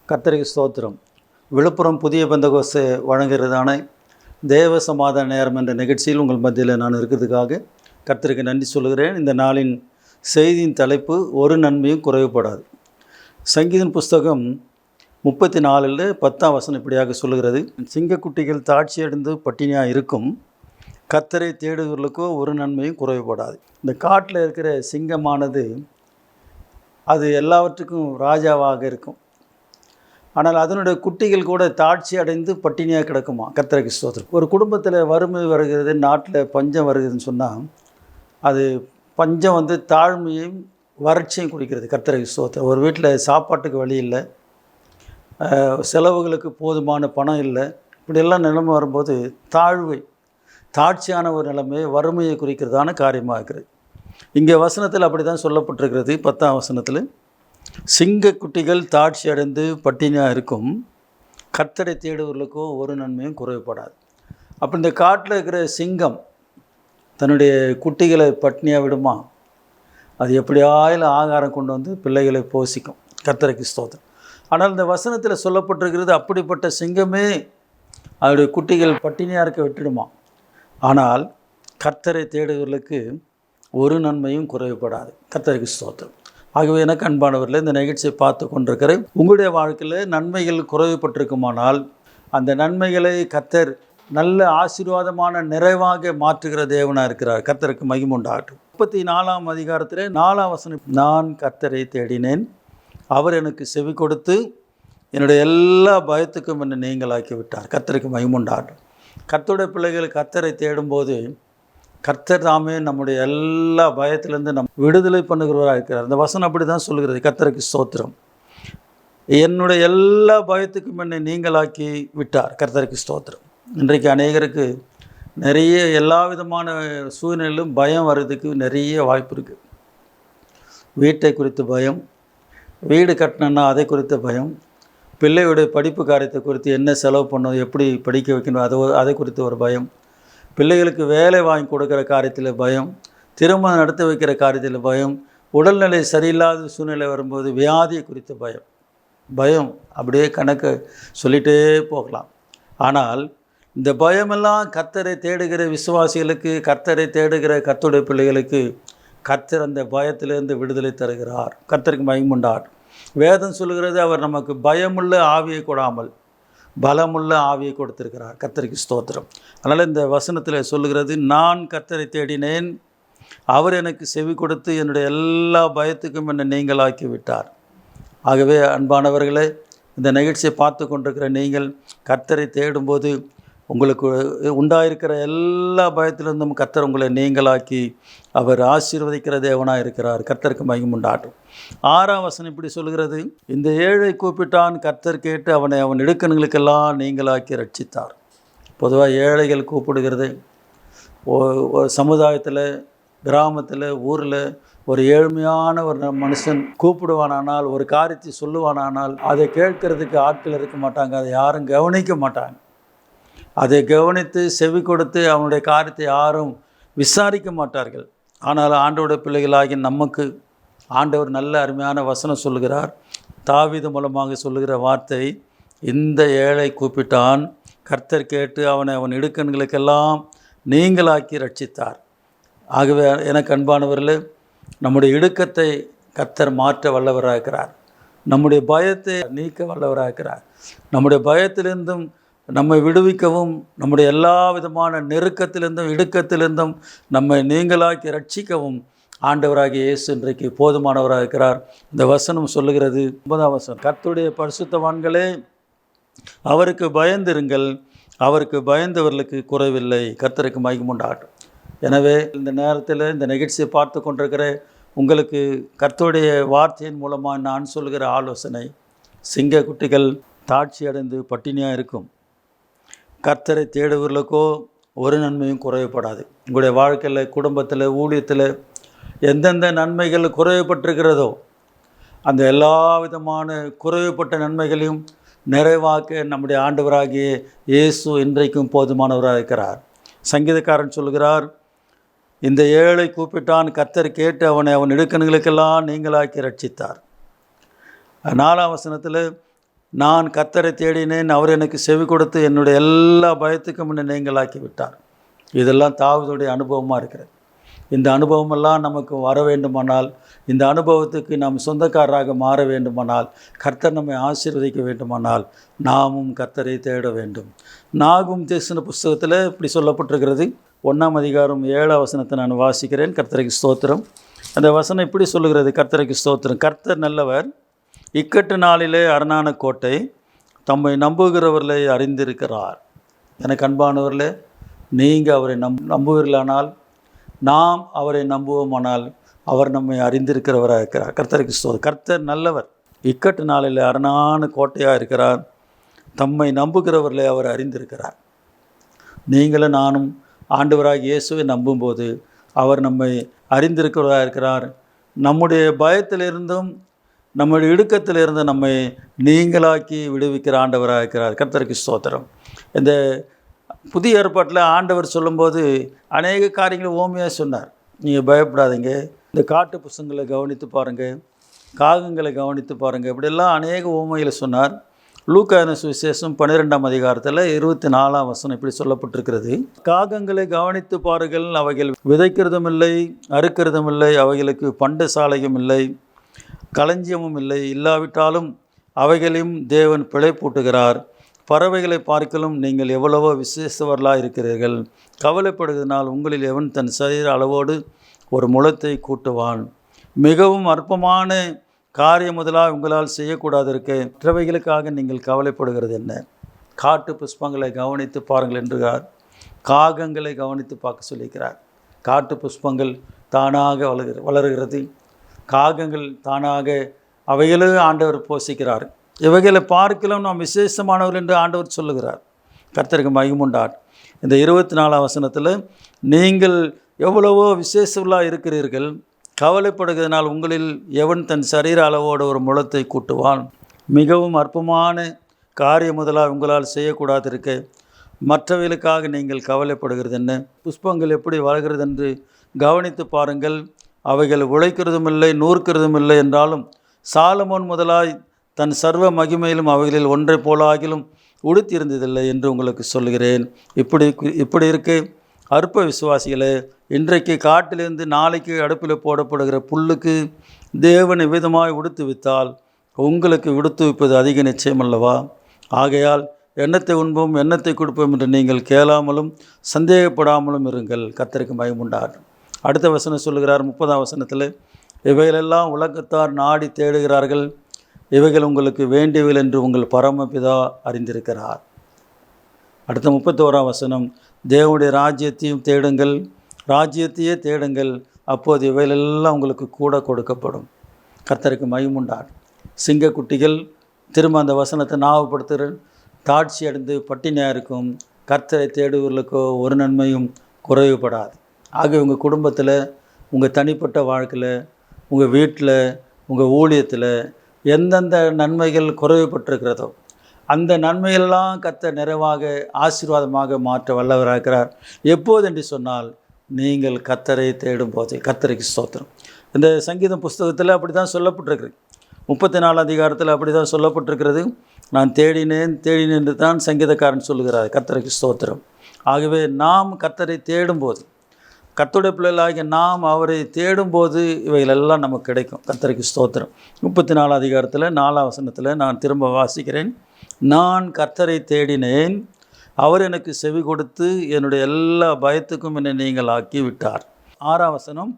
கர்த்தருக்கு ஸ்தோத்திரம். விழுப்புரம் புதிய பெந்தகோஸ்து வழங்குகிறதான தேவ சமாதான நேரம் என்ற நிகழ்ச்சியில் உங்கள் மத்தியில் நான் இருக்கிறதுக்காக கர்த்தருக்கு நன்றி சொல்கிறேன். இந்த நாளின் செய்தியின் தலைப்பு ஒரு நன்மையும் குறைவுபடாது. சங்கீதம் புஸ்தகம் 34 10 இப்படியாக சொல்லுகிறது, சிங்கக்குட்டிகள் தாட்சியடைந்து பட்டினியாக இருக்கும், கர்த்தரை தேடுகிறவர்களுக்கோ ஒரு நன்மையும் குறைவுபடாது. இந்த காட்டில் இருக்கிற சிங்கமானது அது எல்லாவற்றுக்கும் ராஜாவாக இருக்கும். ஆனால் அதனுடைய குட்டிகள் கூட தாட்சி அடைந்து பட்டினியாக கிடக்குமா. கர்த்தருக்கு ஸ்தோத்திரம். ஒரு குடும்பத்தில் வறுமை வருகிறது, நாட்டில் பஞ்சம் வருகிறதுன்னு சொன்னால் அது பஞ்சம் தாழ்மையும் வறட்சியும் குறிக்கிறது. கர்த்தருக்கு ஸ்தோத்திரம். ஒரு வீட்டில் சாப்பாட்டுக்கு வழி இல்லை, செலவுகளுக்கு போதுமான பணம் இல்லை, இப்படியெல்லாம் நிலைமை வரும்போது தாட்சியான ஒரு நிலைமை வறுமையை குறிக்கிறதான காரியமாக இருக்கிறது. இங்கே வசனத்தில் அப்படி தான் சொல்லப்பட்டிருக்கிறது. 10ஆம் வசனத்தில், சிங்கக்குட்டிகள் தாட்சி அடைந்து பட்டினியாக இருக்கும், கர்த்தரை தேடுவர்களுக்கோ ஒரு நன்மையும் குறைவுபடாது. அப்போ இந்த காட்டில் இருக்கிற சிங்கம் தன்னுடைய குட்டிகளை பட்டினியாக விடுமா? அது எப்படியாயிலும் ஆகாரம் கொண்டு வந்து பிள்ளைகளை போஷிக்கும். கர்த்தருக்கு ஸ்தோத்திரம். ஆனால் இந்த வசனத்தில் சொல்லப்பட்டிருக்கிறது, அப்படிப்பட்ட சிங்கமே அதனுடைய குட்டிகள் பட்டினியாக இருக்க விட்டுடுமா. ஆனால் கர்த்தரை தேடுவர்களுக்கு ஒரு நன்மையும் குறைவுபடாது. கர்த்தருக்கு ஸ்தோத்திரம். ஆகவே எனக்கு அன்பானவர்களே, இந்த நிகழ்ச்சியை பார்த்து கொண்டிருக்கிற உங்களுடைய வாழ்க்கையில் நன்மைகள் குறைவுபட்டிருக்குமானால் அந்த நன்மைகளை கர்த்தர் நல்ல ஆசீர்வாதமான நிறைவாக மாற்றுகிற தேவனாக இருக்கிறார். கர்த்தருக்கு மகிமை உண்டாகட்டும். 34ஆம் அதிகாரத்தில் 4ஆம் வசனம், நான் கர்த்தரை தேடினேன், அவர் எனக்கு செவி கொடுத்து என்னுடைய எல்லா பயத்துக்கும் என்னை நீங்களாக்கி விட்டார். கர்த்தருக்கு மகிமை உண்டாகட்டும். கர்த்தருடைய பிள்ளைகள் கர்த்தரை தேடும்போது கர்த்தர் தாமே நம்முடைய எல்லா பயத்திலேருந்து விடுதலை பண்ணுகிறவராக இருக்கிறார். அந்த வசனம் அப்படி தான் சொல்கிறது. கர்த்தருக்கு ஸ்தோத்திரம். என்னுடைய எல்லா பயத்துக்கும் என்னை நீங்களாக்கி விட்டார். கர்த்தருக்கு ஸ்தோத்திரம். இன்றைக்கு அநேகருக்கு நிறைய எல்லா விதமான சூழ்நிலையிலும் பயம் வர்றதுக்கு நிறைய வாய்ப்பு இருக்குது. வீட்டை குறித்து பயம், வீடு கட்டணுன்னா அதை குறித்த பயம், பிள்ளையுடைய படிப்பு காரியத்தை குறித்து என்ன செலவு பண்ணணும், எப்படி படிக்க வைக்கணும், அதை குறித்து ஒரு பயம், பிள்ளைகளுக்கு வேலை வாங்கி கொடுக்குற காரியத்தில் பயம், திருமணம் நடத்த வைக்கிற காரியத்தில் பயம், உடல்நிலை சரியில்லாத சூழ்நிலை வரும்போது வியாதியை குறித்த பயம் அப்படியே கணக்கு சொல்லிகிட்டே போகலாம். ஆனால் இந்த பயமெல்லாம் கர்த்தரை தேடுகிற விசுவாசிகளுக்கு, கர்த்தரை தேடுகிற கர்த்தருடைய பிள்ளைகளுக்கு கர்த்தர் அந்த பயத்திலிருந்து விடுதலை தருகிறார். கர்த்தருக்கு மகிமை உண்டாகட்டும். வேதம் சொல்லுகிறது, அவர் நமக்கு பயமுள்ள ஆவியை கொடாமல் பலமுள்ள ஆவியை கொடுத்திருக்கிறார். கர்த்தருக்கு ஸ்தோத்திரம். அதனால் இந்த வசனத்தில் சொல்லுகிறது, நான் கர்த்தரை தேடினேன், அவர் எனக்கு செவி கொடுத்து என்னுடைய எல்லா பயத்துக்கும் என்னை நீங்களாக்கி விட்டார். ஆகவே அன்பானவர்களே, இந்த நிகழ்ச்சியை பார்த்து கொண்டிருக்கிற நீங்கள் கர்த்தரை தேடும்போது உங்களுக்கு உண்டாயிருக்கிற எல்லா பயத்திலிருந்தும் கர்த்தர் உங்களை நீங்களாக்கி அவர் ஆசீர்வதிக்கிற தேவனாக இருக்கிறார். கர்த்தருக்கு மகிமை உண்டாகட்டும். 6ஆம் வசனம் இப்படி சொல்கிறது, இந்த ஏழை கூப்பிட்டான், கர்த்தர் கேட்டு அவனை அவன் இடுக்கண்களுக்கெல்லாம் நீங்களாக்கி ரட்சித்தார். பொதுவாக ஏழைகள் கூப்பிடுகிறது சமுதாயத்தில், கிராமத்தில், ஊரில் ஒரு ஏழ்மையான ஒரு மனுஷன் கூப்பிடுவானானால், ஒரு காரியத்தை சொல்லுவானானால் அதை கேட்கறதுக்கு ஆட்கள் இருக்க மாட்டாங்க, அதை யாரும் கவனிக்க மாட்டாங்க. அதை கவனித்து செவி கொடுத்து அவனுடைய காரியத்தை யாரும் விசாரிக்க மாட்டார்கள். ஆனால் ஆண்டவருடைய பிள்ளைகளாகி நமக்கு ஆண்டவர் நல்ல அருமையான வசனம் சொல்லுகிறார். தாவீது மூலமாக சொல்லுகிற வார்த்தை, இந்த ஏழை கூப்பிட்டான், கர்த்தர் கேட்டு அவனை அவன் இடுக்கண்களுக்கெல்லாம் நீங்களாக்கி ரட்சித்தார். ஆகவே எனக்கு அன்பானவர்களே, நம்முடைய இடுக்கத்தை கர்த்தர் மாற்ற வல்லவராக இருக்கிறார். நம்முடைய பயத்தை நீக்க வல்லவராக இருக்கிறார். நம்முடைய பயத்திலிருந்தும் நம்மை விடுவிக்கவும், நம்முடைய எல்லா விதமான நெருக்கத்திலிருந்தும் இடுக்கத்திலிருந்தும் நம்மை நீங்களாக்கி ரட்சிக்கவும் ஆண்டவராகிய இயேசு இன்றைக்கு போதுமானவராக இருக்கிறார். இந்த வசனம் சொல்லுகிறது, 9ஆம் வசனம், கர்த்தருடைய பரிசுத்தவான்களே அவருக்கு பயந்திருங்கள், அவருக்கு பயந்தவர்களுக்கு குறைவில்லை. கர்த்தருக்கு மகிமை உண்டாகட்டும். எனவே இந்த நேரத்தில் இந்த நிகழ்ச்சியை பார்த்து கொண்டிருக்கிற உங்களுக்கு கர்த்தருடைய வார்த்தையின் மூலமாக நான் சொல்கிற ஆலோசனை, சிங்க குட்டிகள் தாட்சி அடைந்து பட்டினியாக இருக்கும், கர்த்தரை தேடுவர்களுக்கோ ஒரு நன்மையும் குறைவுபடாது. உங்களுடைய வாழ்க்கையில், குடும்பத்தில், ஊழியத்தில் எந்தெந்த நன்மைகள் குறைவுபட்டிருக்கிறதோ அந்த எல்லா விதமான குறைவுபட்ட நன்மைகளையும் நிறைவாக்க நம்முடைய ஆண்டவராகிய இயேசு இன்றைக்கும் போதுமானவராக இருக்கிறார். சங்கீதக்காரன் சொல்கிறார், இந்த ஏழை கூப்பிட்டான், கர்த்தர் கேட்டு அவனை அவன் இடுக்கண்களுக்கெல்லாம் நீங்களாக்கி ரட்சித்தார். 4ஆம் வசனத்தில், நான் கர்த்தரை தேடினேன், அவர் எனக்கு செவி கொடுத்து என்னுடைய எல்லா பயத்துக்கும் என்னை நீங்களாக்கி விட்டார். இதெல்லாம் தாவீதுடைய அனுபவமாக இருக்கிறது. இந்த அனுபவமெல்லாம் நமக்கு வர வேண்டுமானால், இந்த அனுபவத்துக்கு நாம் சொந்தக்காரராக மாற வேண்டுமானால், கர்த்தர் நம்மை ஆசீர்வதிக்க வேண்டுமானால், நாமும் கர்த்தரை தேட வேண்டும். நாகும் தீர்க்கதரிசன புஸ்தகத்தில் இப்படி சொல்லப்பட்டிருக்கிறது. 1ஆம் அதிகாரம் 7ஆம் வசனத்தை நான் வாசிக்கிறேன். கர்த்தருக்கு ஸ்தோத்திரம். அந்த வசனம் இப்படி சொல்லுகிறது. கர்த்தருக்கு ஸ்தோத்திரம். கர்த்தர் நல்லவர், இக்கட்டு நாளிலே அரணான கோட்டை, தம்மை நம்புகிறவர்களை அறிந்திருக்கிறார். எனக்கு அன்பானவர்களே, நீங்கள் அவரை நம்புவீர்களானால், நாம் அவரை நம்புவோமானால், அவர் நம்மை அறிந்திருக்கிறவராக இருக்கிறார். கர்த்தருக்கு ஸ்தோத்திரம். கர்த்தர் நல்லவர், இக்கட்டு நாளில் அரணான கோட்டையாக இருக்கிறார், தம்மை நம்புகிறவர்களை அவர் அறிந்திருக்கிறார். நீங்களும் நானும் ஆண்டவராக இயேசுவை நம்பும்போது அவர் நம்மை அறிந்திருக்கிறவராக இருக்கிறார். நம்முடைய பயத்திலிருந்தும் நம்முடைய இடுக்கத்திலிருந்து நம்மை நீங்களாக்கி விடுவிக்கிற ஆண்டவராக இருக்கிறார். கர்த்தருக்கு ஸ்தோத்திரம். இந்த புதிய ஏற்பாட்டில் ஆண்டவர் சொல்லும்போது அநேக காரியங்களை ஓமையாக சொன்னார். நீங்கள் பயப்படாதீங்க, இந்த காட்டு புசுங்களை கவனித்து பாருங்கள், காகங்களை கவனித்து பாருங்கள், இப்படியெல்லாம் அநேக ஓமைகளை சொன்னார். லூக்கா சுவிசேஷம் 12ஆம் அதிகாரத்தில் 24ஆம் வசனம் இப்படி சொல்லப்பட்டிருக்கிறது. காகங்களை கவனித்து பாருங்கள், அவைகள் விதைக்கிறதும் இல்லை, அறுக்கிறதும் இல்லை, அவைகளுக்கு பண்ட சாலையும் இல்லை, களஞ்சியமும் இல்லை, இல்லாவிட்டாலும் அவைகளையும் தேவன் பிழைப்பூட்டுகிறார். பறவைகளை பார்க்கலும் நீங்கள் எவ்வளவோ விசேஷவர்களாக இருக்கிறீர்கள். கவலைப்படுவதனால் உங்களில் எவன் தன் சரீர அளவோடு ஒரு முழத்தை கூட்டுவான்? மிகவும் அற்பமான காரியம் முதலாக உங்களால் செய்யக்கூடாது இருக்க மற்றவைகளுக்காக நீங்கள் கவலைப்படுகிறது என்ன? காட்டு புஷ்பங்களை கவனித்து பாருங்கள் என்றுகிறார். காகங்களை கவனித்து பார்க்க சொல்லியிருக்கிறார். காட்டு புஷ்பங்கள் தானாக வளர்கிறது, காகங்கள் தானாக அவைகளும் ஆண்டவர் போஷிக்கிறார். இவைகளை பார்க்கலாம் நாம் விசேஷமானவர்கள் என்று ஆண்டவர் சொல்லுகிறார். கர்த்தருக்கு மகிமுண்டார். இந்த 24ஆம் வசனத்தில் நீங்கள் எவ்வளவோ விசேஷங்களாக இருக்கிறீர்கள், கவலைப்படுகிறதுனால் உங்களில் எவன் தன் சரீர அளவோடு ஒரு முழத்தை கூட்டுவான்? மிகவும் அற்பமான காரியம் முதலாக உங்களால் செய்யக்கூடாது இருக்க மற்றவர்களுக்காக நீங்கள் கவலைப்படுகிறது என்ன? புஷ்பங்கள் எப்படி வளர்கிறது என்று கவனித்து பாருங்கள். அவைகள் உழைக்கிறதும் இல்லை, நூற்கிறதும் இல்லை என்றாலும் சாலமோன் முதலாய் தன் சர்வ மகிமையிலும் அவைகளில் ஒன்றை போலாகிலும் உடுத்தியிருந்ததில்லை என்று உங்களுக்கு சொல்கிறேன். இப்படி இருக்க அற்ப விசுவாசிகளே, இன்றைக்கு காட்டிலிருந்து நாளைக்கு அடுப்பில் போடப்படுகிற புல்லுக்கு தேவன் விதமாய் உடுத்து வித்தால் உங்களுக்கு உடுத்து வைப்பது அதிக நிச்சயம் அல்லவா? ஆகையால் எண்ணத்தை உண்போம் எண்ணத்தை கொடுப்போம் என்று நீங்கள் கேளாமலும் சந்தேகப்படாமலும் இருங்கள். கர்த்தருக்கு மகிமுண்டார். அடுத்த வசனம் சொல்லுகிறார் 30ஆம் வசனத்தில், இவைகளெல்லாம் உலகத்தார் நாடி தேடுகிறார்கள், இவைகள் உங்களுக்கு வேண்டியவை என்று உங்கள் பரமபிதா அறிந்திருக்கிறார். அடுத்த 31ஆம் வசனம், தேவனுடைய ராஜ்யத்தையும் தேடுங்கள், ராஜ்யத்தையே தேடுங்கள், அப்போது இவைகளெல்லாம் உங்களுக்கு கூட கொடுக்கப்படும். கர்த்தருக்கு மகிமுண்டார். சிங்கக்குட்டிகள் திரும்ப அந்த வசனத்தை ஞாபகப்படுத்துகிற தாட்சி அடைந்து பட்டினியாக இருக்கும். கர்த்தரை தேடுவர்களுக்கோ ஒரு நன்மையும் குறைவுபடாது. ஆக உங்கள் குடும்பத்தில், உங்கள் தனிப்பட்ட வாழ்க்கையில், உங்கள் வீட்டில், உங்கள் ஊழியத்தில் எந்தெந்த நன்மைகள் குறைவுபட்டிருக்கிறதோ அந்த நன்மைகளெல்லாம் கர்த்தர் நிறைவாக ஆசீர்வாதமாக மாற்ற வல்லவராக இருக்கிறார். எப்போது என்று சொன்னால் நீங்கள் கர்த்தரை தேடும் போது. கர்த்தருக்கு ஸ்தோத்திரம். இந்த சங்கீதம் புஸ்தகத்தில் அப்படி தான் சொல்லப்பட்டிருக்கிறது. 34ஆம் அதிகாரத்தில் அப்படி தான் சொல்லப்பட்டிருக்கிறது. நான் தேடினேன் தேடினேன் என்று தான் சங்கீதக்காரன் சொல்லுகிறார். கர்த்தருக்கு ஸ்தோத்திரம். ஆகவே நாம் கர்த்தரை தேடும்போது, கர்த்தருடைய பிள்ளைகளாகிய நாம் அவரை தேடும்போது இவைகளெல்லாம் நமக்கு கிடைக்கும். கர்த்தருக்கு ஸ்தோத்திரம். 34ஆம் அதிகாரத்தில் 4ஆம் வசனத்தில் நான் திரும்ப வாசிக்கிறேன். நான் கர்த்தரை தேடினேன், அவர் எனக்கு செவி கொடுத்து என்னுடைய எல்லா பயத்துக்கும் என்னை நீங்கள் ஆக்கி விட்டார். 6ஆம் வசனம்,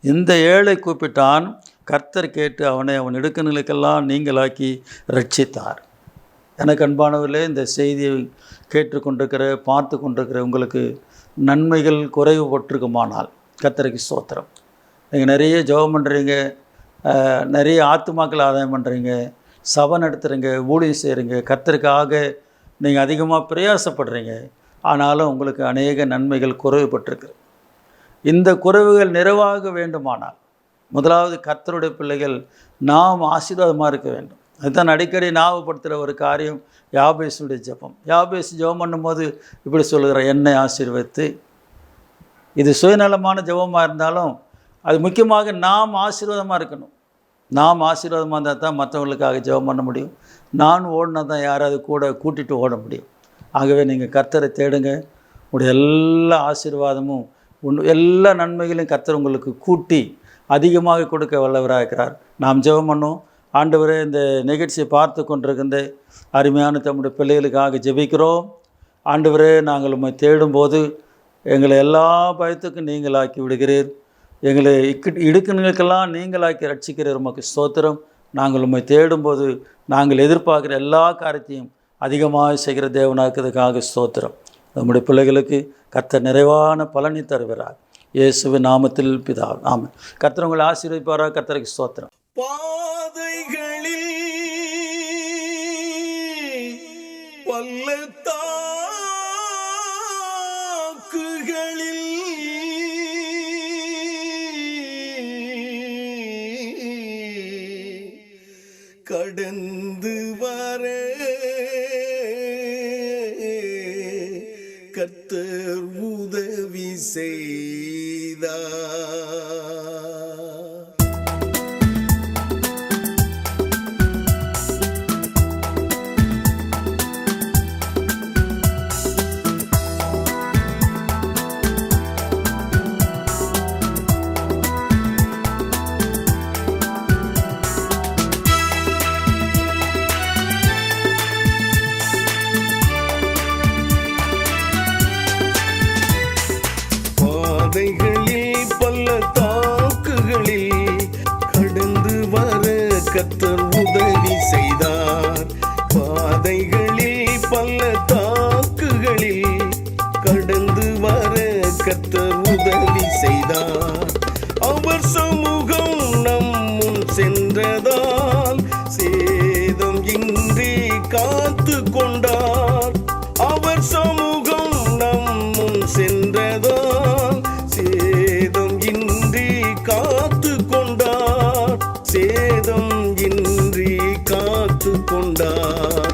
இந்த ஏழை கூப்பிட்டான், கர்த்தர் கேட்டு அவனை அவன் இடுக்கண்களுக்கெல்லாம் நீங்களாக்கி ரட்சித்தார். எனக்கு அன்பானவர்களே, இந்த செய்தியை கேட்டுக்கொண்டிருக்கிற பார்த்து கொண்டிருக்கிற உங்களுக்கு நன்மைகள் குறைவுபட்டிருக்குமானால் கர்த்தருக்கு ஸ்தோத்திரம். நீங்கள் நிறைய ஜெபம் பண்ணுறீங்க, நிறைய ஆத்துமாக்கள் ஆதாயம் பண்ணுறீங்க, சபை நடத்துகிறீங்க, ஊழியம் செய்கிறீங்க, கர்த்தருக்காக நீங்கள் அதிகமாக பிரயாசப்படுறீங்க. ஆனாலும் உங்களுக்கு அநேக நன்மைகள் குறைவுபட்டிருக்கு. இந்த குறைவுகள் நிறைவாக வேண்டுமானால் முதலாவது கர்த்தருடைய பிள்ளைகள் நாம் ஆசீர்வாதமாக இருக்க வேண்டும். அதுதான் அடிக்கடி ஞாபகப்படுத்துகிற ஒரு காரியம் யாபேசுடைய ஜெபம். யாபேஸ் ஜெபம் பண்ணும்போது இப்படி சொல்லுகிற, என்னை ஆசீர்வதித்து. இது சுயநலமான ஜெபமாக இருந்தாலும் அது முக்கியமாக நாம் ஆசீர்வாதமாக இருக்கணும். நாம் ஆசீர்வாதமாக இருந்தால் தான் மற்றவங்களுக்காக ஜெபம் பண்ண முடியும். நான் ஓடினா தான் யாராவது கூட கூட்டிகிட்டு ஓட முடியும். ஆகவே நீங்கள் கர்த்தரை தேடுங்க. உங்களுடைய எல்லா ஆசீர்வாதமும் எல்லா நன்மைகளையும் கர்த்தர் உங்களுக்கு கூட்டி அதிகமாக கொடுக்க வல்லவராக இருக்கிறார். நாம் ஜெபம் பண்ணோம். ஆண்டவரே, இந்த நிகழ்ச்சியை பார்த்து கொண்டிருக்கின்ற அருமையான தம்முடைய பிள்ளைகளுக்காக ஜெபிக்கிறோம். ஆண்டவரே, நாங்கள் உம்மை தேடும்போது எங்களை எல்லா பயத்துக்கும் நீங்களாக்கி விடுகிறீர். எங்களை இடுக்கணுங்களுக்கெல்லாம் நீங்களாக்கி ரட்சிக்கிறீர். உமக்கு ஸ்தோத்திரம். நாங்கள் உம்மை தேடும்போது நாங்கள் எதிர்பார்க்குற எல்லா காரியத்தையும் அதிகமாக செய்கிற தேவனாக்கிறதுக்காக ஸ்தோத்திரம். நம்முடைய பிள்ளைகளுக்கு கர்த்தர் நிறைவான பலனை தருகிறார். இயேசுவின் நாமத்தில் பிதாவே, ஆமென். கர்த்தர் உங்களை ஆசீர்வதிப்பாராக. கர்த்தருக்கு ஸ்தோத்திரம். பாதைகளில் பள்ளத்தாக்குகளில் கடந்து வர கர்த்தர் உதவி செய்தார். பாதைகளில் பள்ளத்தாக்குகளில் கடந்து வர கர்த்தர் உதவி செய்தார். பாதைகளில் பள்ளத்தாக்குகளில் கடந்து வர கர்த்தர் உதவி செய்தார். அவர் சமூகம் நம் முன் சென்றதால் சேதம் இன்றி காத்து கொண்டார். அவர் சமூகம் நம் முன் சென்றதால் சேதம் இன்றி காத்து கொண்டார். சேதம் இன்றி காத்து கொண்டார்.